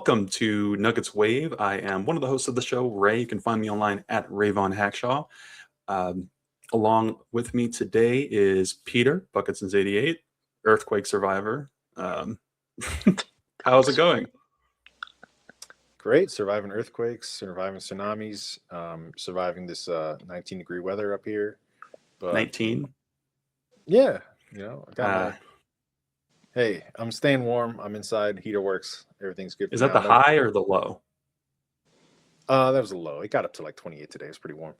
Welcome to Nuggets Wave. I am one of the hosts of the show, Ray. You can find me online at Rayvon Hackshaw. Um, Along with me today is Peter, Bucketsons88, Earthquake Survivor. How's it going? Great. Surviving earthquakes, surviving tsunamis, surviving this 19-degree weather up here. But 19? yeah, I got hey, I'm staying warm. I'm inside. Heater works. Everything's good. Is that the high or the low? That was a low. It got up to like 28 today. It's pretty warm.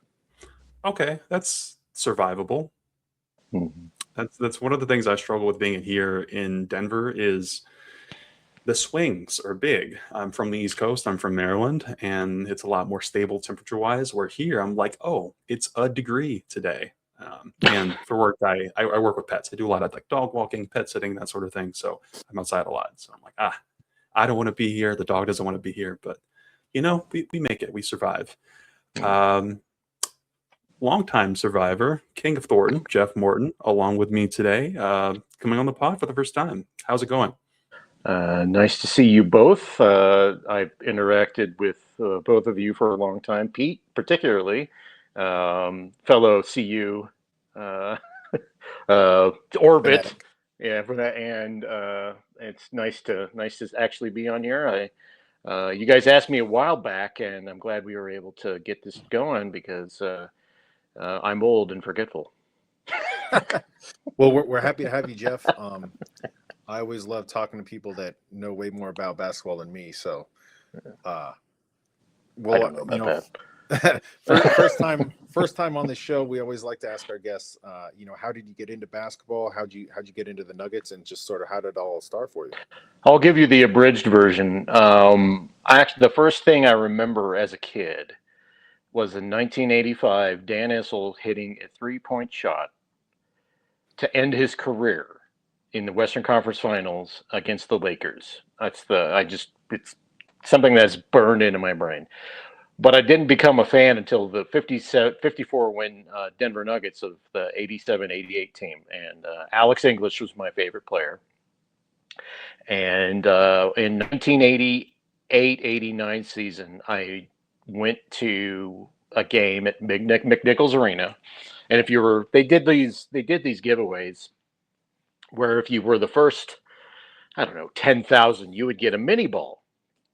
Okay, that's survivable. Mm-hmm. That's one of the things I struggle with being here in Denver is the swings are big. I'm from the East Coast. I'm from Maryland, and it's a lot more stable temperature-wise. Where here, I'm like, oh, it's a degree today. And for work, I work with pets. I do a lot of like dog walking, pet sitting, that sort of thing. So I'm outside a lot. So I'm like, I don't want to be here. The dog doesn't want to be here. But, we make it. We survive. Longtime survivor, King of Thorton, Jeff Morton, along with me today, coming on the pod for the first time. How's it going? Nice to see you both. I've interacted with both of you for a long time. Pete, particularly, fellow CU orbit. Yeah, for that, and it's nice to actually be on here. You guys asked me a while back, and I'm glad we were able to get this going because I'm old and forgetful. Well, we're happy to have you, Jeff. I always love talking to people that know way more about basketball than me. So, I don't know about that. first time on the show, we always like to ask our guests, how did you get into basketball? How'd you get into the Nuggets, and just sort of how did it all start for you? I'll give you the abridged version. The first thing I remember as a kid was in 1985, Dan Issel hitting a three-point shot to end his career in the Western Conference Finals against the Lakers. It's something that's burned into my brain. But I didn't become a fan until the 54 win Denver Nuggets of the 87-88 team. And Alex English was my favorite player. And in 1988-89 season, I went to a game at McNichols Arena. And they did these giveaways where if you were the first, 10,000, you would get a mini ball.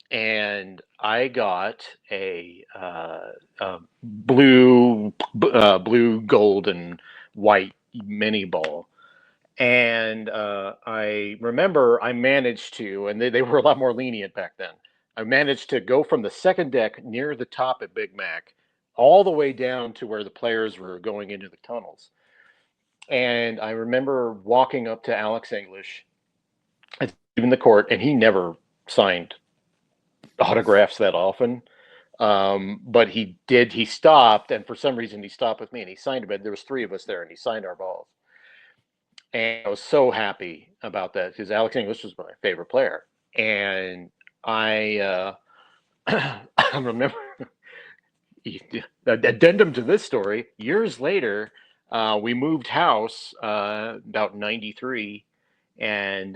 And I got a blue, gold, and white mini ball. And I remember I managed to, and they were a lot more lenient back then. I managed to go from the second deck near the top at Big Mac all the way down to where the players were going into the tunnels. And I remember walking up to Alex English in the court, and he never signed autographs that often. But he did. He stopped, and for some reason he stopped with me, and he signed a bit. There was three of us there, and he signed our balls. And I was so happy about that because Alex English was my favorite player. And I remember addendum to this story. Years later, we moved house about 93, and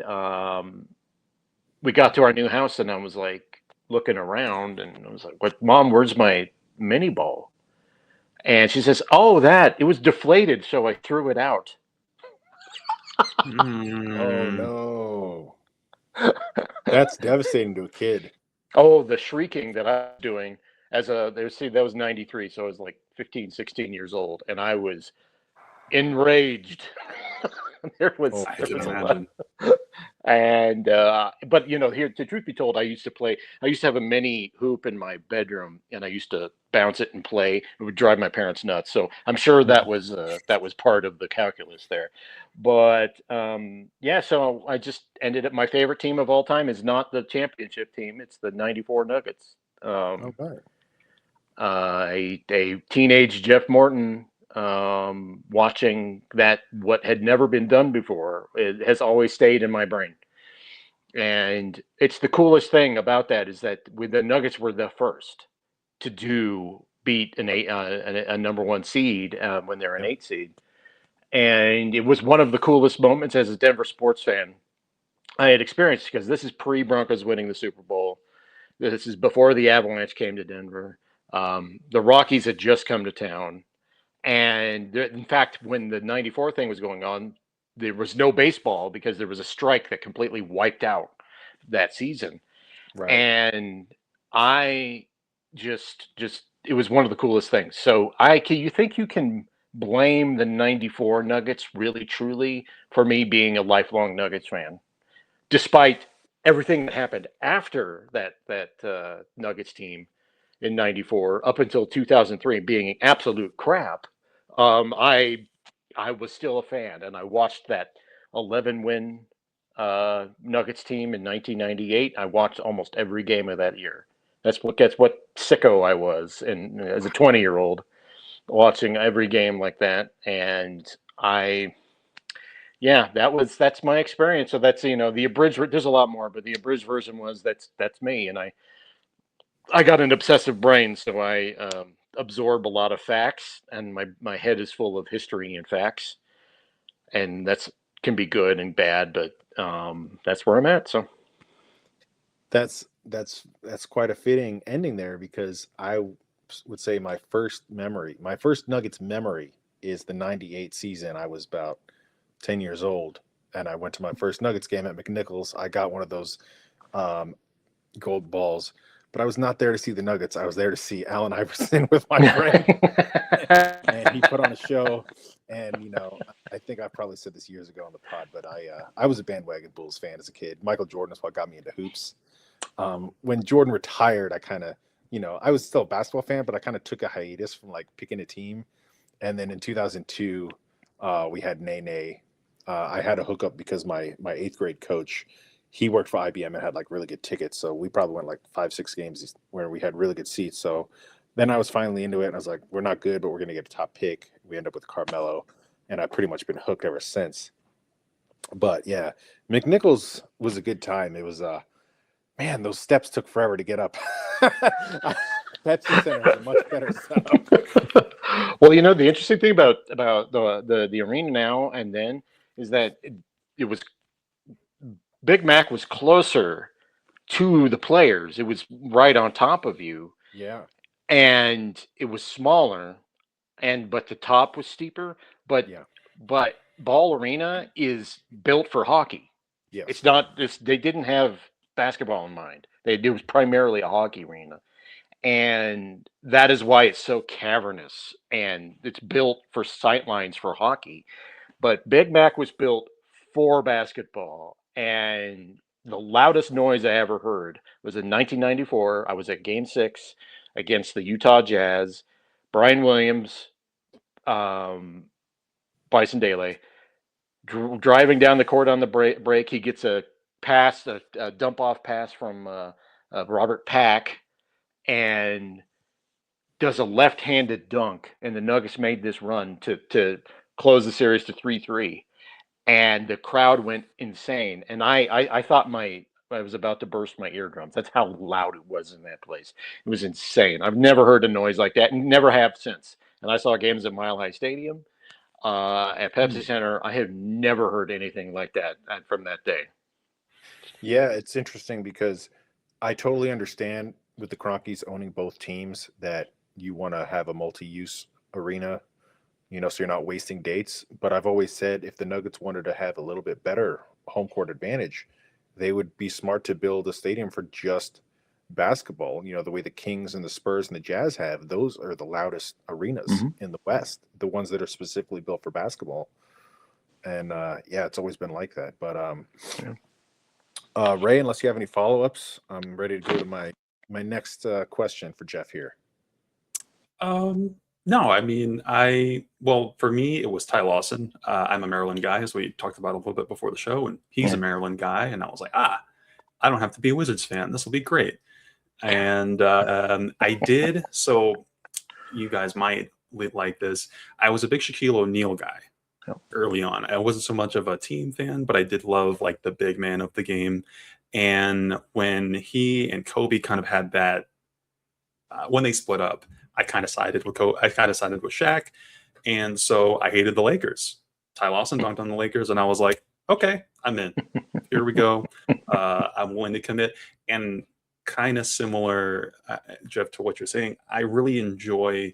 we got to our new house, and I was like looking around, and I was like, "What, Mom? Where's my mini ball?" And she says, "Oh, it was deflated, so I threw it out." Oh no, that's devastating to a kid. Oh, the shrieking that I was doing that was 93, so I was like 15, 16 years old, and I was enraged. There was I can imagine. And but here, the truth be told, I used to have a mini hoop in my bedroom, and I used to bounce it and play. It would drive my parents nuts. So I'm sure that was part of the calculus there. But so I just ended up, my favorite team of all time is not the championship team. It's the 94 Nuggets. Okay. A teenage Jeff Morton, watching what had never been done before, it has always stayed in my brain. And it's the coolest thing about that is that the Nuggets were the first to beat a number one seed when they're an 8 seed. And it was one of the coolest moments as a Denver sports fan I had experienced, because this is pre-Broncos winning the Super Bowl. This is before the Avalanche came to Denver. The Rockies had just come to town. And in fact, when the 94 thing was going on, there was no baseball because there was a strike that completely wiped out that season. Right. And I just it was one of the coolest things. So you think you can blame the 94 Nuggets really truly for me being a lifelong Nuggets fan, despite everything that happened after that Nuggets team in 94 up until 2003 being absolute crap. I was still a fan, and I watched that 11 win Nuggets team in 1998. I watched almost every game of that year. That's what sicko I was, and as a 20-year-old, watching every game like that. And yeah, that's my experience. So that's the abridged. There's a lot more, but the abridged version was that's me, and I got an obsessive brain, so I absorb a lot of facts, and my head is full of history and facts, and that's can be good and bad, but that's where I'm at. So That's quite a fitting ending there, because I would say my first Nuggets memory is the 98 season. I was about 10 years old, and I went to my first Nuggets game at McNichols. I got one of those gold balls, but I was not there to see the Nuggets. I was there to see Allen Iverson with my friend, and he put on a show. And I think I probably said this years ago on the pod, but I was a bandwagon Bulls fan as a kid. Michael Jordan is what got me into hoops. When Jordan retired, I kind of, I was still a basketball fan, but I kind of took a hiatus from like picking a team. And then in 2002, we had Nene. I had a hookup because my 8th grade coach, he worked for IBM and had like really good tickets. So we probably went like 5-6 games where we had really good seats. So then I was finally into it, and I was like, we're not good, but we're going to get a top pick. We end up with Carmelo, and I've pretty much been hooked ever since. But yeah, McNichols was a good time. It was, man, those steps took forever to get up. Pepsi Center is a much better setup. Well, the interesting thing about the arena now and then is that it was Big Mac was closer to the players. It was right on top of you. Yeah. And it was smaller, but the top was steeper. But Yeah. but Ball Arena is built for hockey. Yes. It's not this. They didn't have basketball in mind. It was primarily a hockey arena, and that is why it's so cavernous, and it's built for sightlines for hockey. But Big Mac was built for basketball, and the loudest noise I ever heard was in 1994. I was at Game 6 against the Utah Jazz. Brian Williams, Bison Dele, driving down the court on the break. He gets a pass, a dump off pass from Robert Pack, and does a left-handed dunk. And the Nuggets made this run to close the series to 3-3. And the crowd went insane. And I thought I was about to burst my eardrums. That's how loud it was in that place. It was insane. I've never heard a noise like that, and never have since. And I saw games at Mile High Stadium, at Pepsi Center. I have never heard anything like that from that day. Yeah, it's interesting because I totally understand with the Cronkies owning both teams that you want to have a multi-use arena, so you're not wasting dates. But I've always said if the Nuggets wanted to have a little bit better home court advantage, they would be smart to build a stadium for just basketball. The way the Kings and the Spurs and the Jazz have, those are the loudest arenas in the West, the ones that are specifically built for basketball. And yeah, it's always been like that. But Ray, unless you have any follow-ups, I'm ready to go to my next question for Jeff here. No, I mean, for me, it was Ty Lawson. I'm a Maryland guy, as we talked about a little bit before the show, and he's a Maryland guy. And I was like, I don't have to be a Wizards fan. This will be great. And I did. So you guys might like this. I was a big Shaquille O'Neal guy early on. I wasn't so much of a team fan, but I did love like the big man of the game. And when he and Kobe kind of had that, when they split up, I kind of sided with Shaq, and so I hated the Lakers. Ty Lawson dunked on the Lakers, and I was like, okay, I'm in. Here we go. I'm willing to commit. And kind of similar, Jeff, to what you're saying. I really enjoy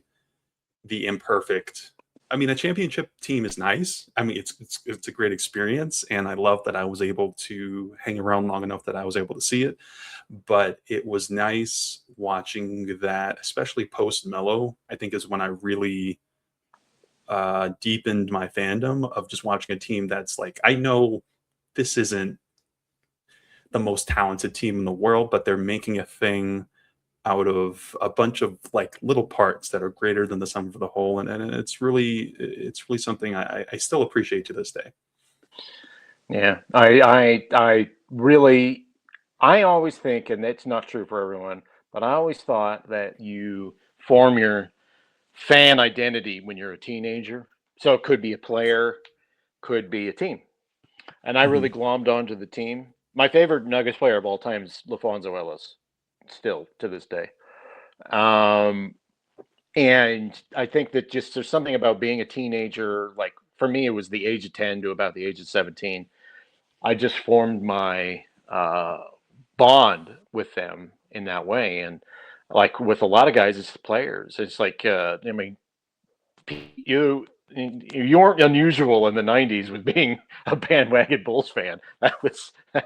the imperfect. I mean, a championship team is nice. I mean, it's a great experience, and I love that I was able to hang around long enough that I was able to see it. But it was nice watching that, especially post Mello. I think is when I really deepened my fandom of just watching a team that's like, I know this isn't the most talented team in the world, but they're making a thing out of a bunch of like little parts that are greater than the sum of the whole, and it's really something I still appreciate to this day. Yeah, I really, I always think, and it's not true for everyone, but I always thought that you form your fan identity when you're a teenager. So it could be a player, could be a team. And I really Mhm. glommed onto the team. My favorite Nuggets player of all time is LaFonso Ellis, still to this day. Um, and I think that just there's something about being a teenager. Like for me, it was the age of 10 to about the age of 17. I just formed my bond with them in that way. And like with a lot of guys, it's the players. It's like, I mean, you you weren't unusual in the 90s with being a bandwagon Bulls fan. That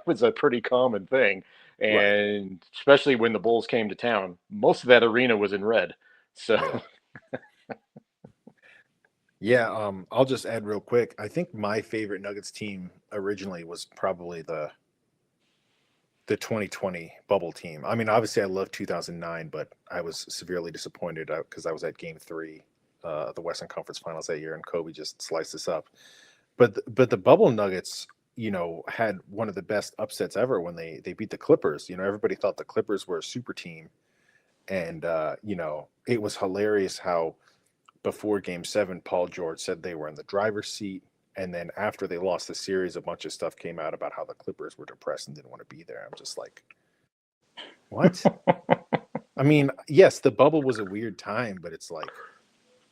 was a pretty common thing. Right. And especially when the Bulls came to town, most of that arena was in red. So Yeah. Yeah, I'll just add real quick. I think my favorite Nuggets team originally was probably the 2020 bubble team. I mean, obviously I love 2009, but I was severely disappointed because I was at game 3 of the Western Conference Finals that year and Kobe just sliced us up. But the bubble Nuggets, had one of the best upsets ever when they beat the Clippers. Everybody thought the Clippers were a super team, and it was hilarious how before game 7 Paul George said they were in the driver's seat, and then after they lost the series a bunch of stuff came out about how the Clippers were depressed and didn't want to be there. I'm just like, what? I mean, yes, the bubble was a weird time, but it's like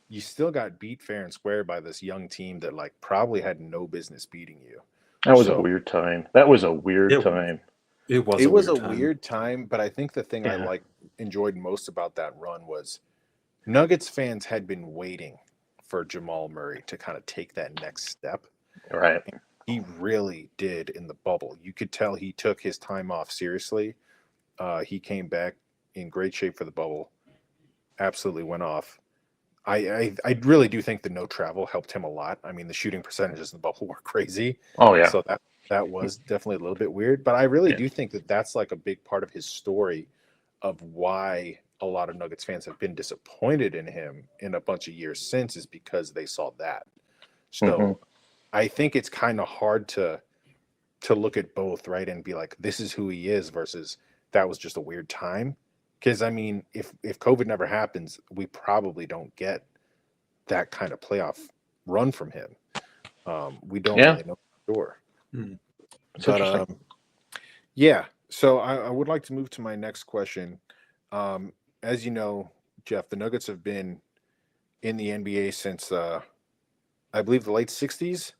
you still got beat fair and square by this young team that like probably had no business beating you. that was a So weird time. That was a weird It time. it was it a was a weird time. weird time, but I think the thing I Yeah. enjoyed most about that run was Nuggets fans had been waiting for Jamal Murray to kind of take that next step. Right. And he really did in the bubble. You could tell he took his time off seriously. He came back in great shape for the bubble. Absolutely went off. I really do think the no travel helped him a lot. I mean, the shooting percentages in the bubble were crazy, Oh yeah. so that was definitely a little bit weird. But I really Yeah. do think that that's like a big part of his story of why a lot of Nuggets fans have been disappointed in him in a bunch of years since is because they saw that. Hmm. So I think it's kind of hard to look at both, right, and be like, this is who he is versus that was just a weird time. Because I mean, if COVID never happens, we probably don't get that kind of playoff run from him. We don't Yeah. really know for sure. Mm. It's But interesting. yeah, so I would like to move to my next question. As you know, Jeff, the Nuggets have been in the NBA since I believe the late 60s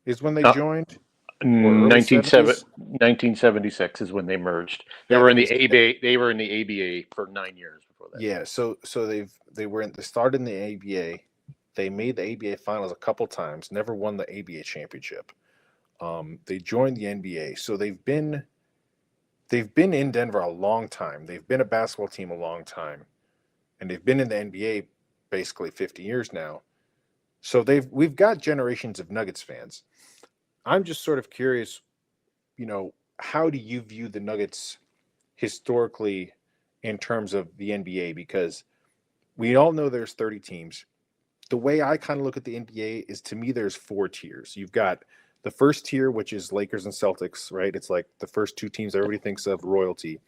is when they Uh, joined, or early 1970 70s. 1976 is when they merged. They were in the 70s. ABA. They were in the ABA for 9 years before that. Yeah, so they started in the ABA. They made the ABA finals a couple times, never won the ABA championship. They joined the NBA, so they've been in Denver a long time. They've been a basketball team a long time, and they've been in the NBA basically 50 years now. So we've got generations of Nuggets fans. I'm just sort of curious, how do you view the Nuggets historically in terms of the NBA? Because we all know there's 30 teams. The way I kind of look at the NBA is, to me, there's 4 tiers. You've got the first tier, which is Lakers and Celtics, right? It's like the first 2 teams everybody thinks of, royalty.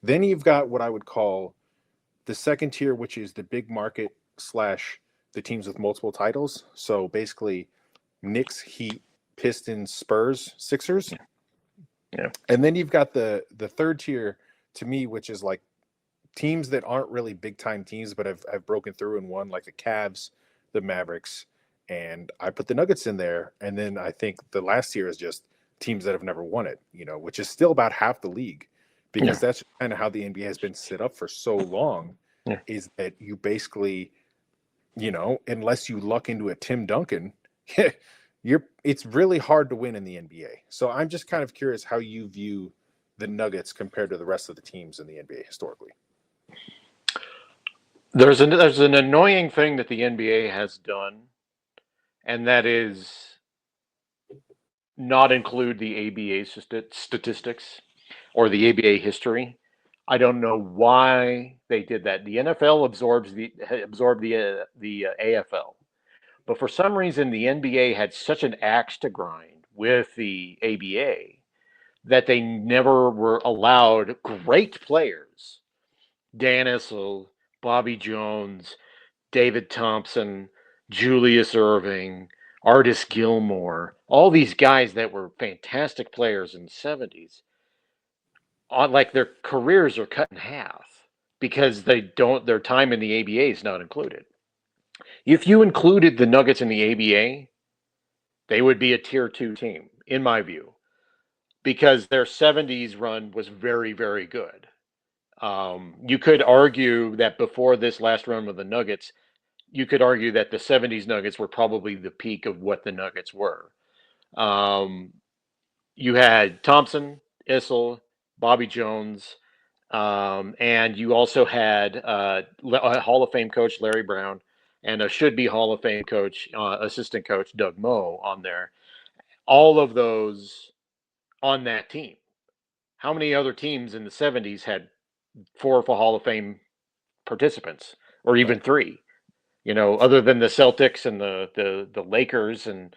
Then you've got what I would call the second tier, which is the big market slash the teams with multiple titles. So basically Knicks, Heat, Pistons, Spurs, Sixers. Yeah. And then you've got the third tier, to me, which is like teams that aren't really big time teams, but have broken through and won, like the Cavs, the Mavericks, and I put the Nuggets in there. And then I think the last tier is just teams that have never won it, which is still about half the league. because that's kind of how the NBA has been set up for so long, is that you basically, unless you luck into a Tim Duncan, it's really hard to win in the NBA. So I'm just kind of curious how you view the Nuggets compared to the rest of the teams in the NBA historically. There's an annoying thing that the NBA has done, and that is not include the ABA statistics or the ABA history. I don't know why they did that. The NFL absorbed the AFL, but for some reason the NBA had such an axe to grind with the ABA that they never were allowed great players, Dan Issel, Bobby Jones, David Thompson, Julius Irving, Artis Gilmore, all these guys that were fantastic players in the 70s, like their careers are cut in half because their time in the ABA is not included. If you included the Nuggets in the ABA, they would be a tier 2 team, in my view, because their 70s run was very, very good. You could argue that before this last run with the Nuggets, you could argue that the 70s Nuggets were probably the peak of what the Nuggets were. You had Thompson, Issel, Bobby Jones, and you also had a Hall of Fame coach, Larry Brown, and a should-be Hall of Fame coach, assistant coach, Doug Moe, on there. All of those on that team. How many other teams in the 70s had 4 for Hall of Fame participants, or even 3? Other than the Celtics and the Lakers and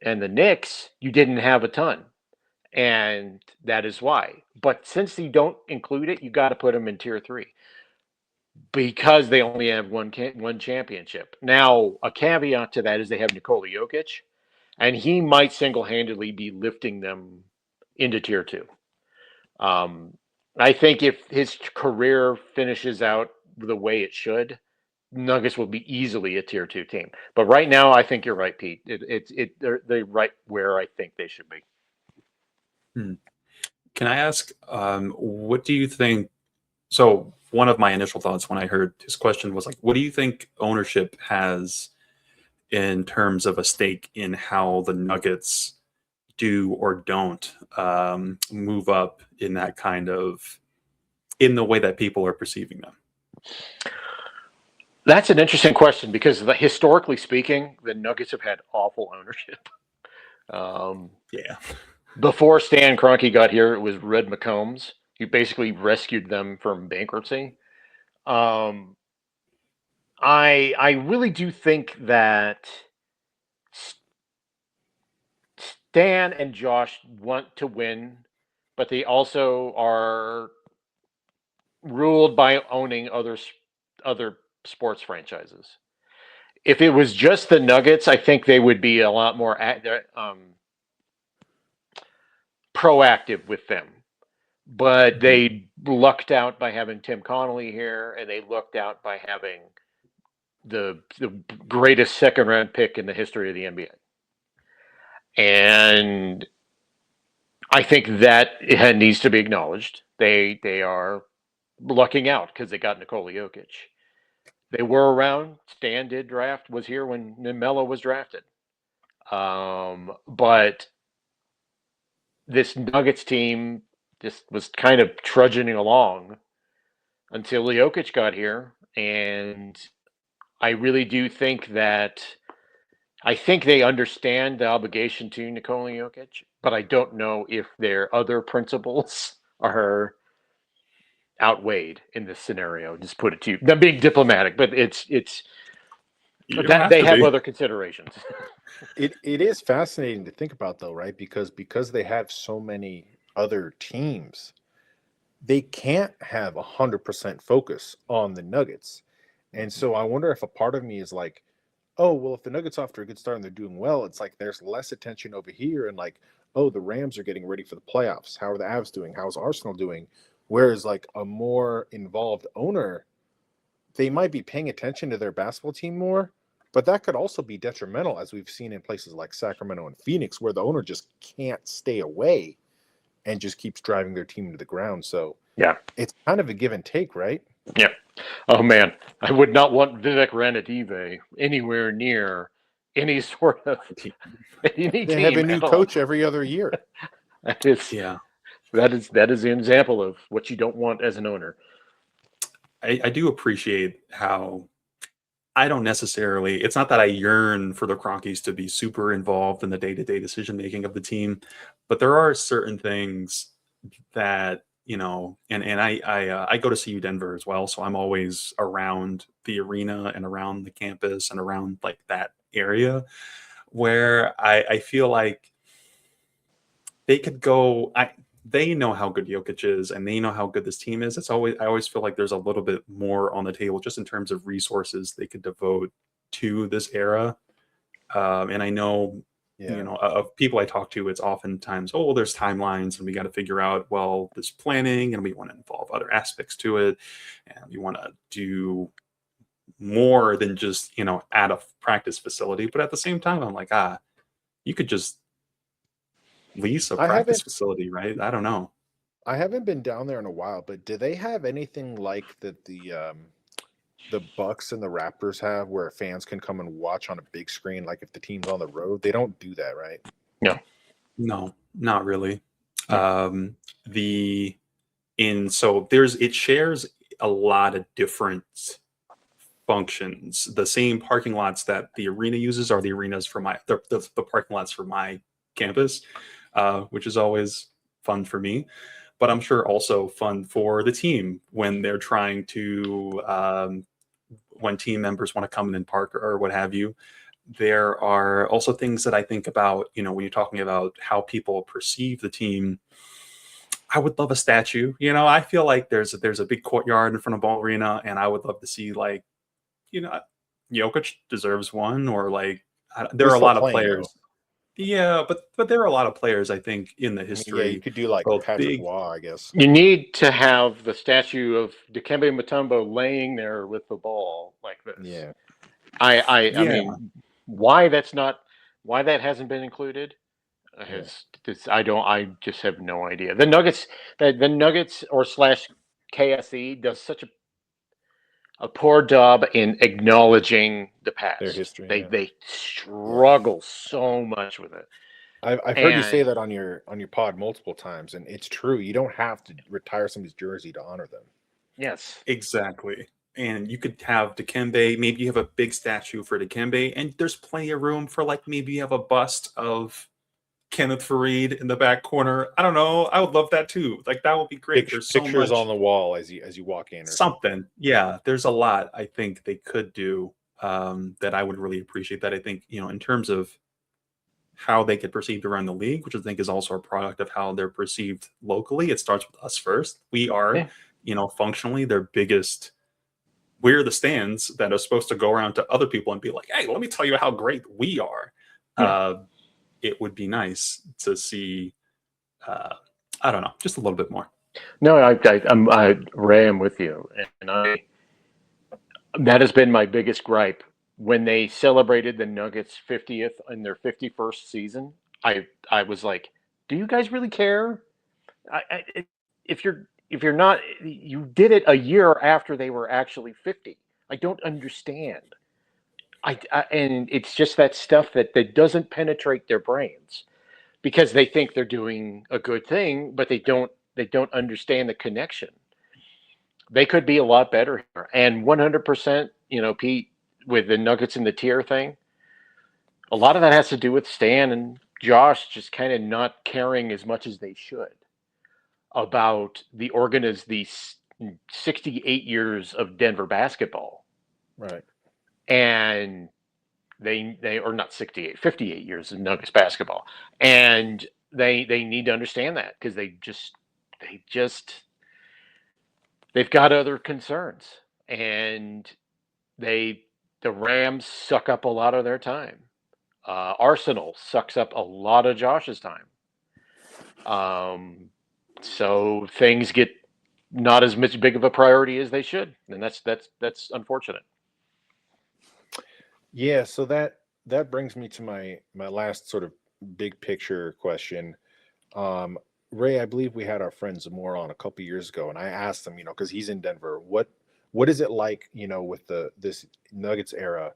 the Knicks, you didn't have a ton. And that is why. But since you don't include it, you got to put them in tier 3 because they only have one championship. Now, a caveat to that is they have Nikola Jokic, and he might single-handedly be lifting them into tier 2. I think if his career finishes out the way it should, Nuggets will be easily a tier 2 team. But right now, I think you're right, Pete. They're right where I think they should be. Can I ask, what do you think? So one of my initial thoughts when I heard his question was like, what do you think ownership has in terms of a stake in how the Nuggets do or don't move up in that in the way that people are perceiving them? That's an interesting question because historically speaking, the Nuggets have had awful ownership. Yeah. Before Stan Kroenke got here, it was Red McCombs. He basically rescued them from bankruptcy. I really do think that Stan and Josh want to win, but they also are ruled by owning other sports franchises. If it was just the Nuggets, I think they would be a lot more proactive with them. But they lucked out by having Tim Connolly here, and they lucked out by having the greatest second-round pick in the history of the NBA. And I think that it needs to be acknowledged. They are lucking out because they got Nikola Jokic. They were around. Stan was here when Melo was drafted. But this Nuggets team just was kind of trudging along until Jokic got here. And I really do think that they understand the obligation to Nikola Jokic, but I don't know if their other principles are outweighed in this scenario. Just put it to you. I'm being diplomatic, but it's that they have other considerations. It is fascinating to think about, though, right? Because they have so many other teams, they can't have 100% focus on the Nuggets. And so I wonder if a part of me is like, oh, well, if the Nuggets off to a good start and they're doing well, it's like there's less attention over here. And like, oh, the Rams are getting ready for the playoffs. How are the Avs doing? How's Arsenal doing? Whereas like a more involved owner, they might be paying attention to their basketball team more, but that could also be detrimental, as we've seen in places like Sacramento and Phoenix, where the owner just can't stay away. and just keeps driving their team to the ground. So Yeah. it's kind of a give and take, right? Yeah. Oh man, I would not want Vivek Ranadive anywhere near any sort of any They have a team new at all. coach every other year. That is Yeah. that is an example of what you don't want as an owner. I do appreciate how I don't necessarily, it's not that I yearn for the Cronkies to be super involved in the day-to-day decision making of the team, but there are certain things that, and I go to CU Denver as well, so I'm always around the arena and around the campus and around like that area where I feel like they could go. They know how good Jokic is, and they know how good this team is. I always feel like there's a little bit more on the table just in terms of resources they could devote to this era. And I know, Yeah. of people I talk to, it's oftentimes, oh, well, there's timelines, and we got to figure out, well, this planning, and we want to involve other aspects to it, and we want to do more than just add a practice facility. But at the same time, I'm like, you could just lease a I practice haven't facility, right? I don't know. I haven't been down there in a while, but do they have anything like that the Bucks and the Raptors have where fans can come and watch on a big screen like if the team's on the road? They don't do that, right? No. No, not really. Yeah. It shares a lot of different functions. The same parking lots that the arena uses are the arenas for the parking lots for my campus, which is always fun for me. But I'm sure also fun for the team when they're trying to when team members want to come in and park or what have you. There are also things that I think about, when you're talking about how people perceive the team. I would love a statue. I feel like there's a big courtyard in front of Ball Arena, and I would love to see like, Jokic deserves one, or like there He's are a still lot of playing though. players. Yeah, but there are a lot of players I think in the I mean, yeah, you history, could do like both Patrick big. Waugh, I guess. You need to have the statue of Dikembe Mutombo laying there with the ball like this. Yeah. I Yeah, mean, why that hasn't been included Yeah. I just have no idea. The Nuggets or slash KSE does such a poor job in acknowledging the Their past. history, They yeah. they Yeah. struggle so much with it. I've heard you say And that on your pod multiple times, and it's true. You don't have to retire somebody's jersey to honor them. yes, exactly. And you could have Dikembe, maybe you have a big statue for Dikembe, and there's plenty of room for like maybe you have a bust of Kenneth Fareed in the back corner. I don't know. I would love that too. Like that would be great. There's so Pictures on much the wall as you walk in or something. something. Yeah, there's a lot I think they could do, that I would really appreciate. That I think in terms of how they get perceived around the league, which I think is also a product of how they're perceived locally. It starts with us first. We are, yeah, functionally their biggest. We're the stands that are supposed to go around to other people and be like, "Hey, let me tell you how great we are." yeah. It would be nice to see. Uh, I don't know, just a little bit more. No, Ray, I'm with you, and that has been my biggest gripe. When they celebrated the Nuggets 50th in their 51st season, I was like, "Do you guys really care? If you're not, you did it a year after they were actually 50. I don't understand. And it's just that stuff that doesn't penetrate their brains because they think they're doing a good thing, but they don't understand the connection. They could be a lot better here. And 100%, Pete, with the Nuggets and the tier thing, a lot of that has to do with Stan and Josh just kind of not caring as much as they should about these 68 years of Denver basketball. Right. And they or not 68, 58 years of Nuggets basketball. And they need to understand that because they just they've got other concerns. And the Rams suck up a lot of their time. Arsenal sucks up a lot of Josh's time. So things get not as much big of a priority as they should, and that's unfortunate. Yeah, so that brings me to my last sort of big picture question. Um, Ray, I believe we had our friend Zamora on a couple years ago, and I asked him, because he's in Denver, what is it like, with this Nuggets era,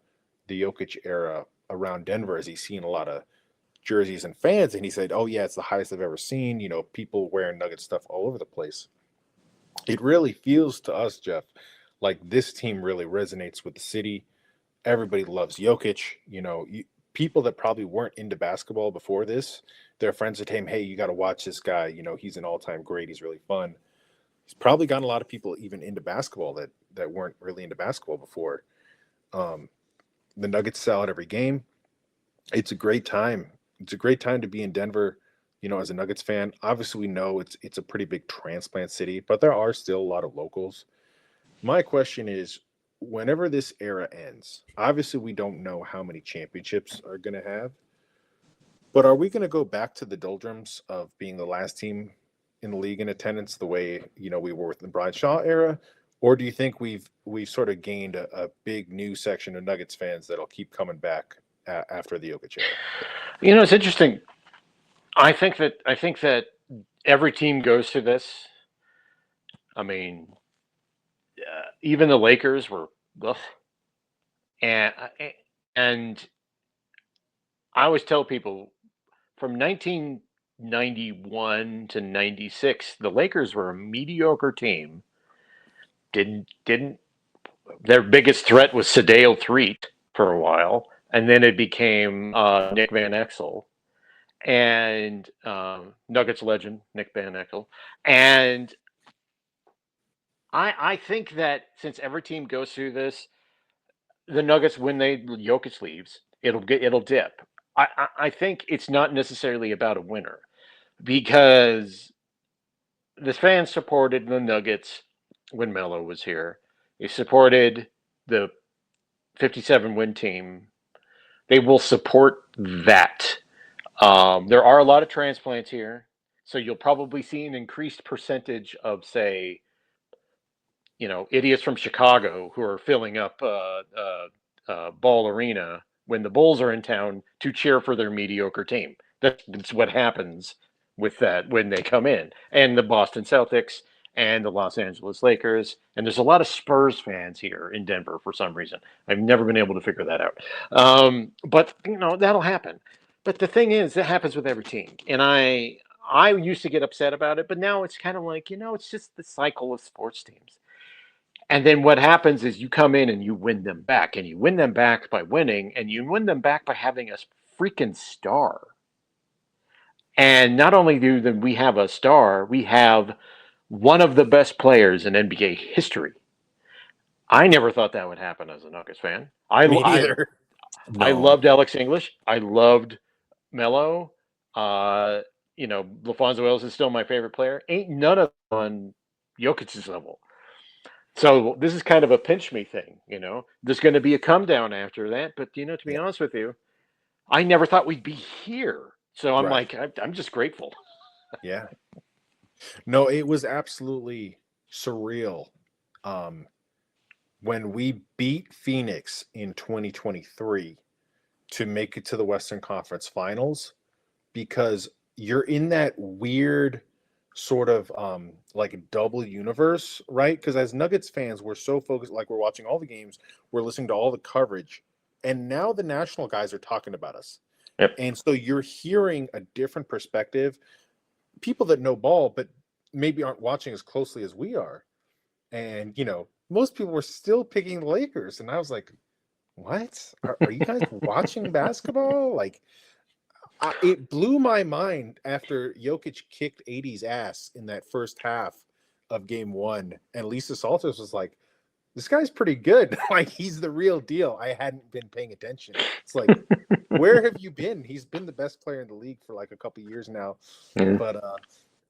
the Jokic era around Denver? Is he seeing a lot of jerseys and fans? And he said, "Oh yeah, it's the highest I've ever seen. People wearing Nuggets stuff all over the place." It really feels to us, Jeff, like this team really resonates with the city. Everybody loves Jokic. People that probably weren't into basketball before this, their friends would tell him, "Hey, you got to watch this guy. He's an all-time great. He's really fun." He's probably gotten a lot of people even into basketball that weren't really into basketball before. Um, the Nuggets sell out every game. It's a great time. It's a great time to be in Denver. As a Nuggets fan, obviously we know it's a pretty big transplant city, but there are still a lot of locals. My question is, whenever this era ends, obviously we don't know how many championships are going to have, but are we going to go back to the doldrums of being the last team in the league in attendance, the way we were with the Brian Shaw era, or do you think we've sort of gained a big new section of Nuggets fans that'll keep coming back after the Jokic era? It's interesting. I think that every team goes through this. I mean, even the Lakers were, ugh. and and I always tell people from 1991 to 96, the Lakers were a mediocre team. Didn't Their biggest threat was Sadale Threet for a while, and then it became Nick Van Exel and Nuggets legend Nick Van Exel. And I think that since every team goes through this, the Nuggets, when Jokic leaves, it'll dip. I think it's not necessarily about a winner, because the fans supported the Nuggets when Melo was here. They supported the 57 win team. They will support that. There are a lot of transplants here, so you'll probably see an increased percentage of, say, idiots from Chicago who are filling up Ball Arena when the Bulls are in town to cheer for their mediocre team. That's what happens with that when they come in. And the Boston Celtics and the Los Angeles Lakers. And there's a lot of Spurs fans here in Denver for some reason. I've never been able to figure that out. But that'll happen. But the thing is, that happens with every team. And I used to get upset about it, but now it's kind of like, it's just the cycle of sports teams. And then what happens is you come in and you win them back, and you win them back by winning, and you win them back by having a freaking star. And not only do we have a star, we have one of the best players in NBA history. I never thought that would happen as a Nuggets fan. Me neither. I No. loved Alex English. I loved Melo. LaFonso Ellis is still my favorite player. Ain't none of them on Jokic's level. So this is kind of a pinch me thing, There's going to be a come down after that, but to be Yeah. honest with you, I never thought we'd be here. So I'm Right. like, I'm just grateful. Yeah. No, it was absolutely surreal. When we beat Phoenix in 2023 to make it to the Western Conference Finals, because you're in that weird sort of like a double universe, right? Because as Nuggets fans, we're so focused, like we're watching all the games, we're listening to all the coverage, and now the national guys are talking about us. Yep. And so you're hearing a different perspective, people that know ball, but maybe aren't watching as closely as we are. And, most people were still picking the Lakers. And I was like, what? Are you guys watching basketball? Like, it blew my mind after Jokic kicked 80's ass in that first half of game one. And Lisa Salters was like, this guy's pretty good. Like, he's the real deal. I hadn't been paying attention. It's like, where have you been? He's been the best player in the league for like a couple years now. Yeah. But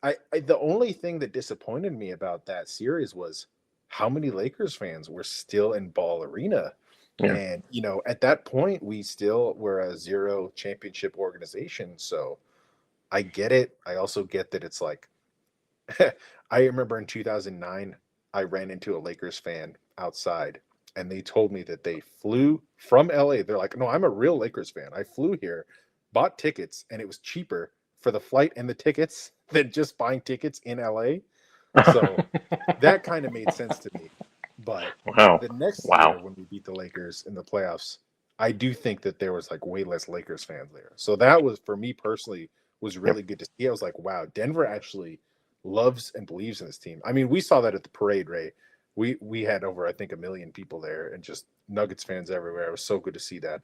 I the only thing that disappointed me about that series was how many Lakers fans were still in Ball Arena. Yeah. And, at that point, we still were a 0 championship organization. So I get it. I also get that it's like, I remember in 2009, I ran into a Lakers fan outside, and they told me that they flew from LA. They're like, no, I'm a real Lakers fan. I flew here, bought tickets, and it was cheaper for the flight and the tickets than just buying tickets in LA. So that kind of made sense to me. But Wow. the next Wow. year when we beat the Lakers in the playoffs, I do think that there was like way less Lakers fans there. So that was, for me personally, was really good to see. I was like, wow, Denver actually loves and believes in this team. I mean, we saw that at the parade, Ray. We had over, I think, 1 million people there and just Nuggets fans everywhere. It was so good to see that.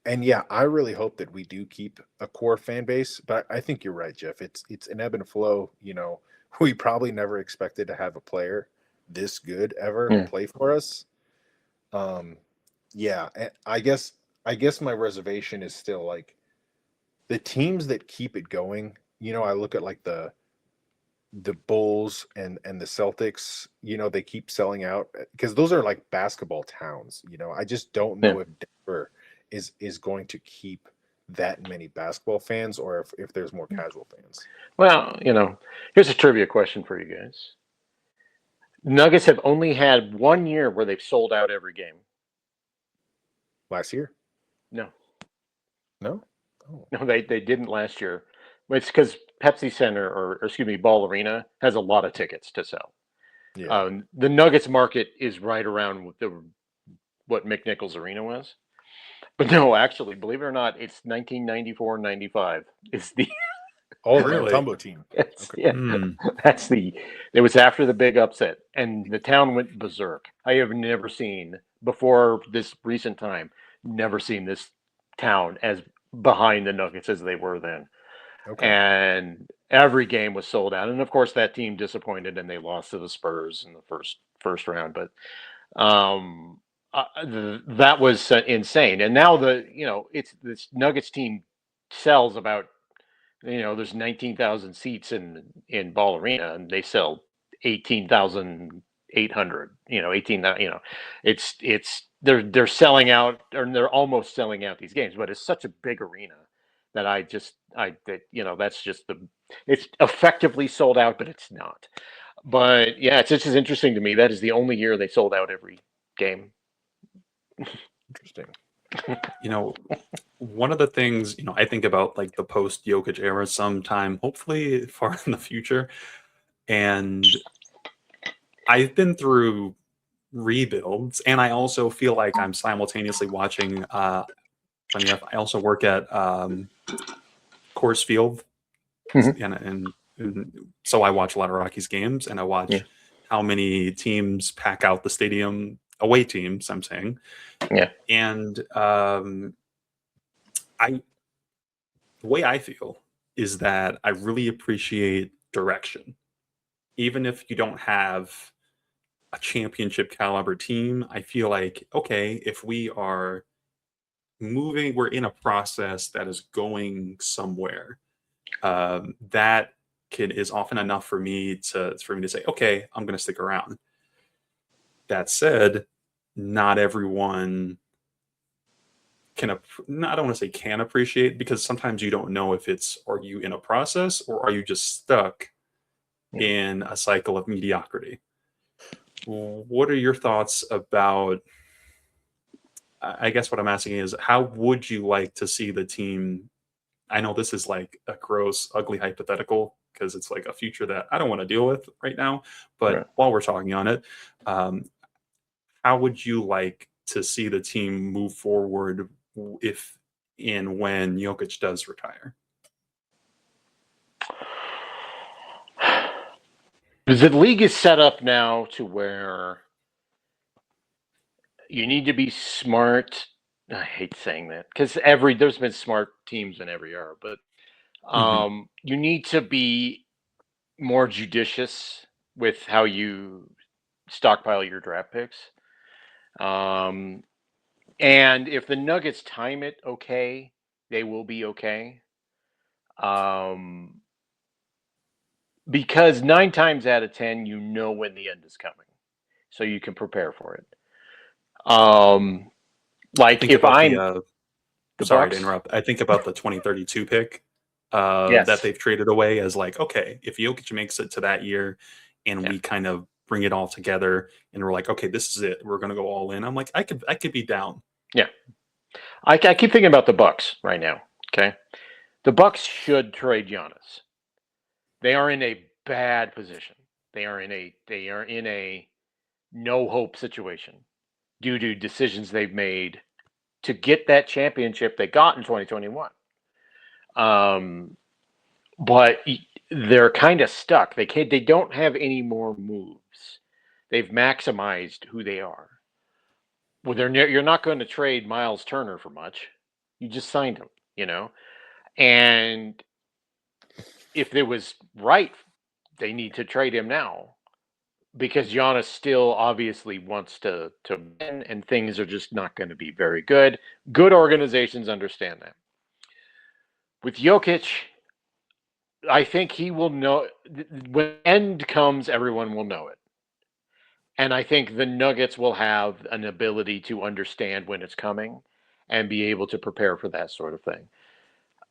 And yeah, I really hope that we do keep a core fan base, but I think you're right, Jeff. It's an ebb and flow. You know, we probably never expected to have a player this good ever play for us. Yeah, and I guess my reservation is still like the teams that keep it going. You know, I look at like the Bulls and the Celtics. You know, they keep selling out because those are like basketball towns. You know, I just don't know if Denver is going to keep that many basketball fans or if there's more casual fans. Well, you know, here's a trivia question for you guys. Nuggets have only had 1 year where they've sold out every game. Last year? No. No? Oh. No, they didn't last year. It's because Pepsi Center or excuse me, Ball Arena has a lot of tickets to sell. Yeah. The Nuggets market is right around what McNichols Arena was. But no, actually, believe it or not, it's 1994-95 is the Oh, the Really? Mutombo team. Okay. Yeah, it was after the big upset, and the town went berserk. I have never seen before this recent time, never seen this town as behind the Nuggets as they were then. Okay. And every game was sold out, and of course that team disappointed, and they lost to the Spurs in the first round. But that was insane. And now it's this Nuggets team sells about there's 19,000 seats in Ball Arena, and they sell 18,800. 18. It's they're selling out, or they're almost selling out these games, but it's such a big arena that that's just it's effectively sold out, but it's not. But yeah, it's just as interesting to me. That is the only year they sold out every game. Interesting. You know, one of the things, I think about like the post Jokic era sometime, hopefully far in the future. And I've been through rebuilds, and I also feel like I'm simultaneously watching. Funny enough, I also work at Coors Field, and so I watch a lot of Rockies games, and I watch how many teams pack out the stadium, away teams, I'm saying. Yeah. And the way I feel is that I really appreciate direction. Even if you don't have a championship caliber team, I feel like, okay, if we are moving, we're in a process that is going somewhere. That is often enough for me to say, okay, I'm going to stick around. That said, not everyone can, I don't want to say can appreciate, because sometimes you don't know if are you in a process or are you just stuck in a cycle of mediocrity. What are your thoughts about, I guess what I'm asking is, how would you like to see the team? I know this is like a gross, ugly hypothetical because it's like a future that I don't want to deal with right now. But while we're talking on it, how would you like to see the team move forward if and when Jokic does retire? The league is set up now to where you need to be smart. I hate saying that because there's been smart teams in every era, but you need to be more judicious with how you stockpile your draft picks. And if the Nuggets time it okay, they will be okay. Because 9 times out of 10, you know when the end is coming, so you can prepare for it. Like if I'm sorry to interrupt. I think about the 2032 pick that they've traded away as like, okay, if Jokic makes it to that year and we kind of bring it all together and we're like, okay, this is it, we're going to go all in. I'm like, I could be down. Yeah. I keep thinking about the Bucks right now. Okay. The Bucks should trade Giannis. They are in a bad position. They are in a no hope situation due to decisions they've made to get that championship they got in 2021. But they're kind of stuck. They don't have any more moves. They've maximized who they are. Well, you're not going to trade Miles Turner for much. You just signed him, you know. And if it was right, they need to trade him now because Giannis still obviously wants to win, and things are just not going to be very good. Good organizations understand that. With Jokic, I think he will know when the end comes, everyone will know it. And I think the Nuggets will have an ability to understand when it's coming and be able to prepare for that sort of thing.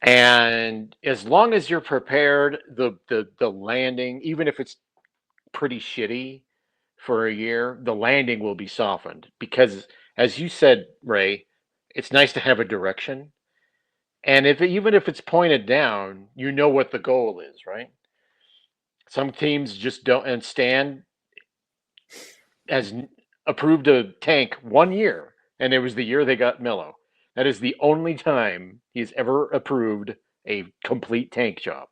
And as long as you're prepared, the landing, even if it's pretty shitty for a year, the landing will be softened because, as you said, Ray, it's nice to have a direction. And even if it's pointed down, you know what the goal is, right? Some teams just don't, and Stan has approved a tank 1 year, and it was the year they got Melo. That is the only time he's ever approved a complete tank job.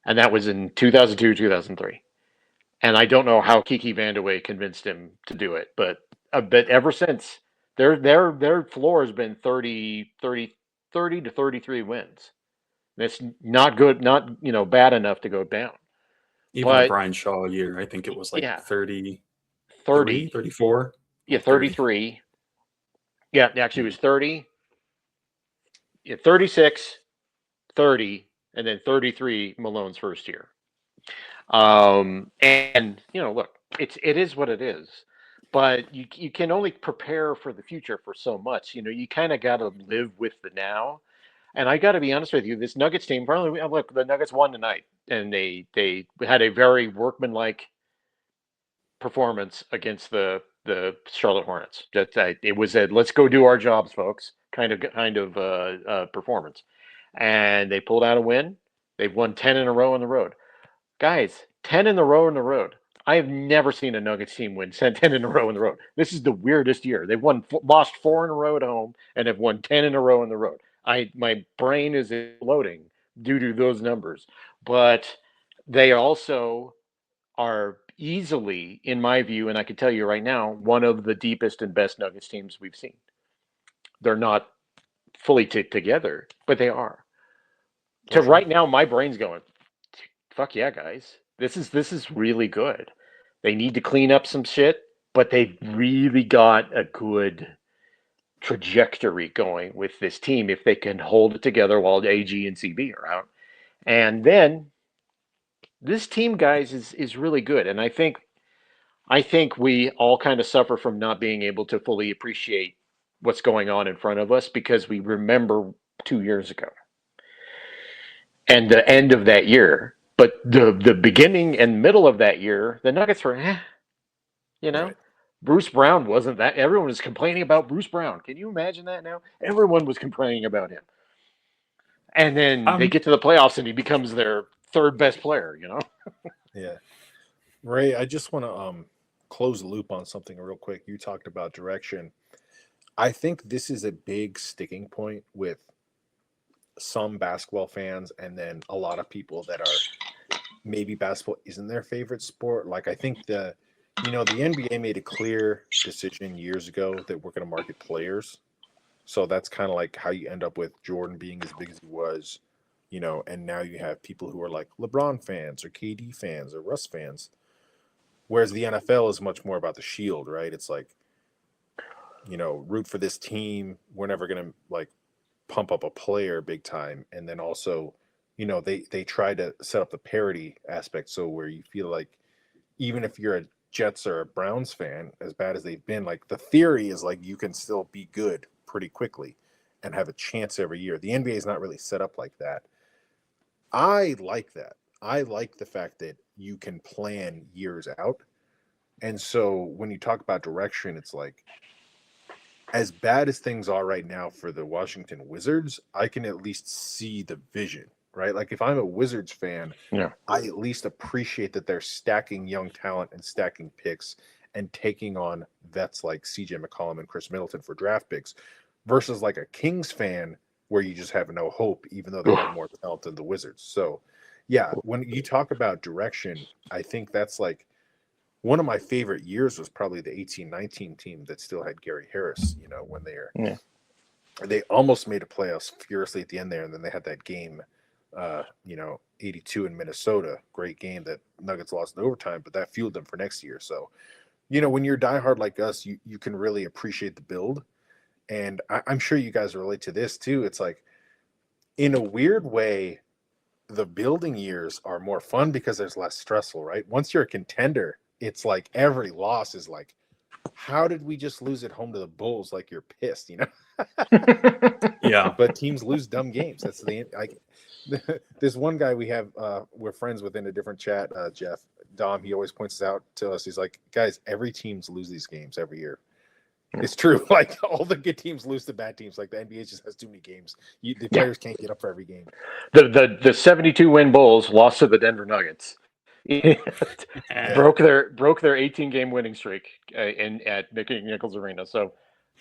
And that was in 2002, 2003. And I don't know how Kiki Vandeweghe convinced him to do it, but ever since, their floor has been 30 to 33 wins. That's not good, not bad enough to go down. Even the But Brian Shaw year, I think it was like yeah, 33, 30, 34, yeah, like 30. 33. Yeah, actually it was 30, yeah, 36, 30, and then 33 Malone's first year. And look, it is what it is. But you can only prepare for the future for so much. You kind of got to live with the now. And I got to be honest with you, this Nuggets team, probably look, the Nuggets won tonight, and they had a very workmanlike performance against the Charlotte Hornets. It was a let's go do our jobs, folks, kind of performance, and they pulled out a win. They've won 10 in a row on the road, guys. 10 in a row on the road. I have never seen a Nuggets team win 10 in a row on the road. This is the weirdest year. They've lost 4 in a row at home and have won 10 in a row on the road. My brain is exploding due to those numbers, but they also are easily, in my view, and I can tell you right now, one of the deepest and best Nuggets teams we've seen. They're not fully together, but they are. For sure. Right now, my brain's going, fuck yeah, guys. This is really good. They need to clean up some shit, but they've really got a good trajectory going with this team if they can hold it together while AG and CB are out. And then this team, guys, is really good. And I think we all kind of suffer from not being able to fully appreciate what's going on in front of us because we remember 2 years ago and the end of that year. But the beginning and middle of that year, the Nuggets were, Right. Bruce Brown wasn't that. Everyone was complaining about Bruce Brown. Can you imagine that now? Everyone was complaining about him. And then they get to the playoffs and he becomes their third best player, Yeah. Ray, I just want to close the loop on something real quick. You talked about direction. I think this is a big sticking point with some basketball fans and then a lot of people that are maybe basketball isn't their favorite sport. Like I think the NBA made a clear decision years ago that we're going to market players. So that's kind of like how you end up with Jordan being as big as he was, and now you have people who are like LeBron fans or KD fans or Russ fans. Whereas the NFL is much more about the shield, right? It's like, root for this team. We're never going to like pump up a player big time. And then also, they try to set up the parity aspect. So where you feel like even if you're a Jets or a Browns fan, as bad as they've been, like the theory is like you can still be good pretty quickly and have a chance every year. The NBA is not really set up like that. I like that. I like the fact that you can plan years out. And so when you talk about direction, it's like as bad as things are right now for the Washington Wizards, I can at least see the vision, right? Like if I'm a Wizards fan, Yeah. I at least appreciate that they're stacking young talent and stacking picks and taking on vets like CJ McCollum and Chris Middleton for draft picks versus like a Kings fan where you just have no hope, even though they have more talent than the Wizards. So, yeah, when you talk about direction, I think that's like one of my favorite years was probably the 18-19 team that still had Gary Harris, you know, when they almost made a playoffs furiously at the end there, and then they had that game, 82 in Minnesota, great game that Nuggets lost in overtime, but that fueled them for next year. So, you know, when you're diehard like us, you can really appreciate the build. And I'm sure you guys relate to this too. It's like, in a weird way, the building years are more fun because there's less stressful, right? Once you're a contender, it's like every loss is like, how did we just lose at home to the Bulls? Like you're pissed, you know? Yeah. But teams lose dumb games. That's there's one guy we have, we're friends with in a different chat, Jeff Dom. He always points out to us. He's like, guys, every teams lose these games every year. It's true. Like all the good teams lose to bad teams. Like the NBA just has too many games. The players can't get up for every game. The 72 win Bulls lost to the Denver Nuggets. broke their 18 game winning streak at Nichols Arena. So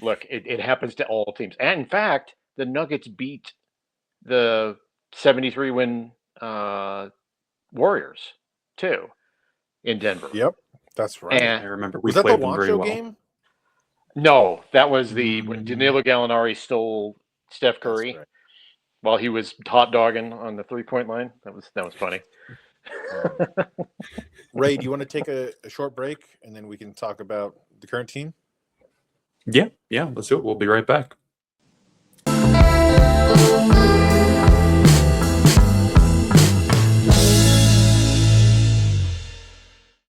look, it happens to all teams. And in fact, the Nuggets beat the 73 win Warriors too in Denver. Yep, that's right. I remember we Was that the played them very Wancho well. game? No, that was when Danilo Gallinari stole Steph Curry while he was hot dogging on the 3-point line. That was funny. Ray, do you want to take a short break and then we can talk about the current team? Yeah, let's do it. We'll be right back.